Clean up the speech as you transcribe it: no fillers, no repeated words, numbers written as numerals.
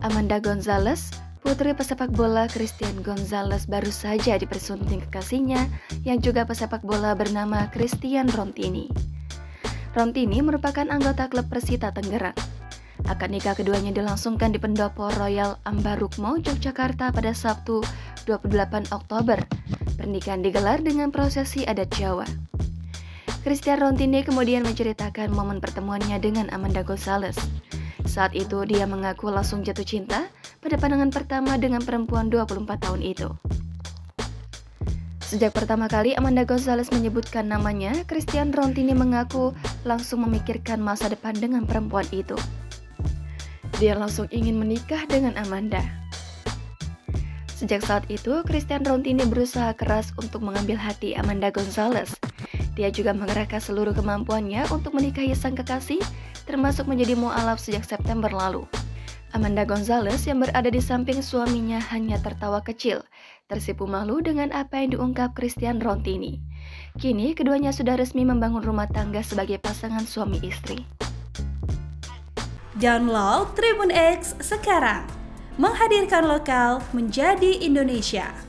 Amanda Gonzalez, putri pesepak bola Christian Gonzalez baru saja dipersunting kekasihnya yang juga pesepak bola bernama Christian Rontini. Rontini merupakan anggota klub Persita Tangerang. Akad nikah keduanya dilangsungkan di Pendopo Royal Ambarukmo, Yogyakarta pada Sabtu 28 Oktober. Pernikahan digelar dengan prosesi adat Jawa. Christian Rontini kemudian menceritakan momen pertemuannya dengan Amanda Gonzalez. Saat itu dia mengaku langsung jatuh cinta pada pandangan pertama dengan perempuan 24 tahun itu. Sejak pertama kali Amanda Gonzalez menyebutkan namanya, Christian Rontini mengaku langsung memikirkan masa depan dengan perempuan itu. Dia langsung ingin menikah dengan Amanda. Sejak saat itu, Christian Rontini berusaha keras untuk mengambil hati Amanda Gonzalez. Dia juga mengerahkan seluruh kemampuannya untuk menikahi sang kekasih, termasuk menjadi mualaf sejak September lalu. Amanda Gonzalez yang berada di samping suaminya hanya tertawa kecil, tersipu malu dengan apa yang diungkap Christian Rontini. Kini keduanya sudah resmi membangun rumah tangga sebagai pasangan suami istri. Download Tribun X sekarang, menghadirkan lokal menjadi Indonesia.